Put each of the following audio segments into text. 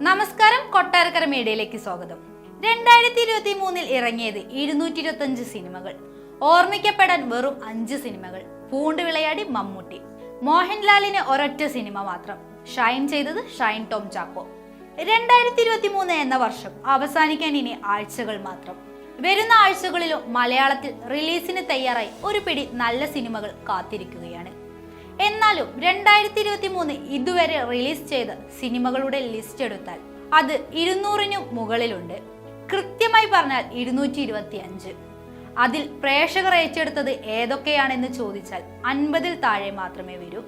നമസ്കാരം, കൊട്ടാരക്കര മീഡിയയിലേക്ക് സ്വാഗതം. 2023 ഇറങ്ങിയത് 225 സിനിമകൾ, ഓർമ്മിക്കപ്പെടാൻ വെറും 5 സിനിമകൾ. പൂണ്ട് വിളയാടി മമ്മൂട്ടി. മോഹൻലാലിന് ഒരൊറ്റ സിനിമ മാത്രം, ഷൈൻ ചെയ്തത് ഷൈൻ ടോം ചാക്കോ. 2023 എന്ന വർഷം അവസാനിക്കാൻ ഇനി ആഴ്ചകൾ മാത്രം. വരുന്ന ആഴ്ചകളിലും മലയാളത്തിൽ റിലീസിന് തയ്യാറായി ഒരു പിടി നല്ല സിനിമകൾ കാത്തിരിക്കുകയാണ്. എന്നാലും 2023 ഇതുവരെ റിലീസ് ചെയ്ത സിനിമകളുടെ ലിസ്റ്റ് എടുത്താൽ അത് 200-നും മുകളിലുണ്ട്. കൃത്യമായി പറഞ്ഞാൽ 225. അതിൽ പ്രേക്ഷകർ ഏറ്റെടുത്തത് ഏതൊക്കെയാണെന്ന് ചോദിച്ചാൽ 50-ൽ താഴെ മാത്രമേ വരൂ.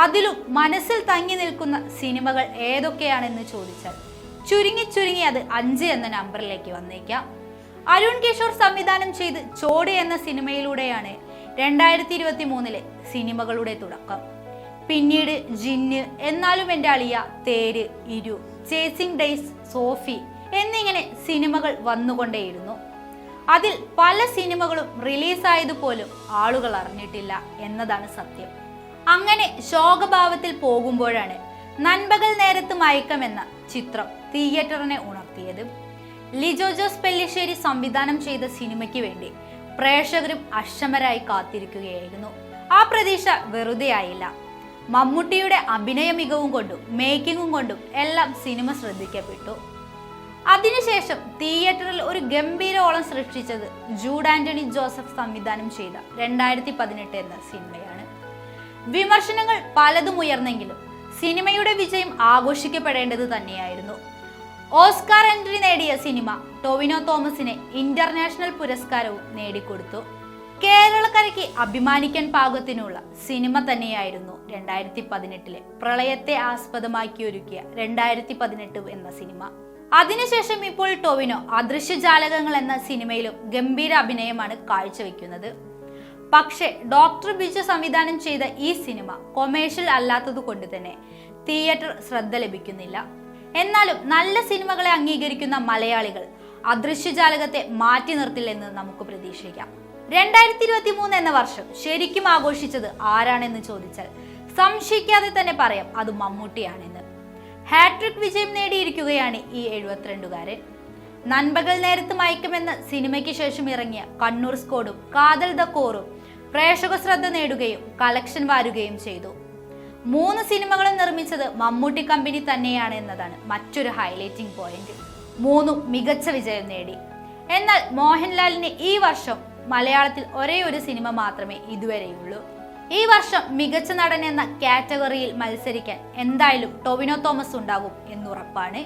അതിലും മനസ്സിൽ തങ്ങി നിൽക്കുന്ന സിനിമകൾ ഏതൊക്കെയാണെന്ന് ചോദിച്ചാൽ ചുരുങ്ങി അത് 5 എന്ന നമ്പറിലേക്ക് വന്നേക്കാം. അരുൺ കിഷോർ സംവിധാനം ചെയ്ത് ചോട് എന്ന സിനിമയിലൂടെയാണ് 2023 സിനിമകളുടെ തുടക്കം. പിന്നീട് ജിന്ന്, എന്നാലും എൻ്റെ അളിയ, തേര്, ഇരു, ചേസിംഗ് ഡേയ്സ്, സോഫി എന്നിങ്ങനെ സിനിമകൾ വന്നുകൊണ്ടേയിരുന്നു. അതിൽ പല സിനിമകളും റിലീസായതുപോലും ആളുകൾ അറിഞ്ഞിട്ടില്ല എന്നതാണ് സത്യം. അങ്ങനെ ശോകഭാവത്തിൽ പോകുമ്പോഴാണ് നൻപകൽ നേരത്ത് മയക്കമെന്ന ചിത്രം തിയേറ്ററിനെ ഉണർത്തിയത്. ലിജോ ജോസ് പെല്ലിശ്ശേരി സംവിധാനം ചെയ്ത സിനിമയ്ക്ക് വേണ്ടി പ്രേക്ഷകരും അക്ഷമരായി കാത്തിരിക്കുകയായിരുന്നു. ആ പ്രതീക്ഷ വെറുതെ ആയില്ല. മമ്മൂട്ടിയുടെ അഭിനയ മികവും കൊണ്ടും മേക്കിങ്ങും കൊണ്ടും എല്ലാം സിനിമ ശ്രദ്ധിക്കപ്പെട്ടു. അതിനുശേഷം തിയേറ്ററിൽ ഒരു ഗംഭീരോളം സൃഷ്ടിച്ചത് ജൂഡ് ആന്റണി ജോസഫ് സംവിധാനം ചെയ്ത 2018 എന്ന സിനിമയാണ്. വിമർശനങ്ങൾ പലതും ഉയർന്നെങ്കിലും സിനിമയുടെ വിജയം ആഘോഷിക്കപ്പെടേണ്ടത് തന്നെയായിരുന്നു. ഓസ്കാർ എൻട്രി നേടിയ സിനിമ ടൊവിനോ തോമസിനെ ഇന്റർനാഷണൽ പുരസ്കാരവും നേടിക്കൊടുത്തു. കേരളക്കരയ്ക്ക് അഭിമാനിക്കാൻ പാകത്തിനുള്ള സിനിമ തന്നെയായിരുന്നു 2018 പ്രളയത്തെ ആസ്പദമാക്കിയൊരുക്കിയ 2018 എന്ന സിനിമ. അതിനുശേഷം ഇപ്പോൾ ടൊവിനോ അദൃശ്യജാലകങ്ങൾ എന്ന സിനിമയിലും ഗംഭീര അഭിനയമാണ് കാഴ്ചവെക്കുന്നത്. പക്ഷേ ഡോക്ടർ ബിജു സംവിധാനം ചെയ്ത ഈ സിനിമ കൊമേഴ്ഷ്യൽ അല്ലാത്തത് കൊണ്ട് തന്നെ തിയേറ്റർ ശ്രദ്ധ ലഭിക്കുന്നില്ല. എന്നാലും നല്ല സിനിമകളെ അംഗീകരിക്കുന്ന മലയാളികൾ അദൃശ്യജാലകത്തെ മാറ്റി നിർത്തില്ലെന്ന് നമുക്ക് പ്രതീക്ഷിക്കാം. 2023 എന്ന വർഷം ശരിക്കും ആഘോഷിച്ചത് ആരാണെന്ന് ചോദിച്ചാൽ സംശയിക്കാതെ തന്നെ പറയാം, അത് മമ്മൂട്ടിയാണെന്ന്. ഹാട്രിക് വിജയം നേടിയിരിക്കുകയാണ് ഈ 72-കാരൻ. നൻപകൽ നേരത്ത് മയക്കമെന്ന സിനിമയ്ക്ക് ശേഷം ഇറങ്ങിയ കണ്ണൂർ സ്കോഡും കാതൽ ദ കോറും പ്രേക്ഷക ശ്രദ്ധ നേടുകയും കളക്ഷൻ വാരുകയും ചെയ്തു. 3 സിനിമകളും നിർമ്മിച്ചത് മമ്മൂട്ടി കമ്പനി തന്നെയാണ് എന്നതാണ് മറ്റൊരു ഹൈലൈറ്റിംഗ് പോയിന്റ്. 3 മികച്ച വിജയം നേടി. എന്നാൽ മോഹൻലാലിന് ഈ വർഷം മലയാളത്തിൽ ഒരേ ഒരു സിനിമ മാത്രമേ ഇതുവരെയുള്ളൂ. ഈ വർഷം മികച്ച നടൻ എന്ന കാറ്റഗറിയിൽ മത്സരിക്കാൻ എന്തായാലും ടൊവിനോ തോമസ് ഉണ്ടാകും എന്നുറപ്പാണ്.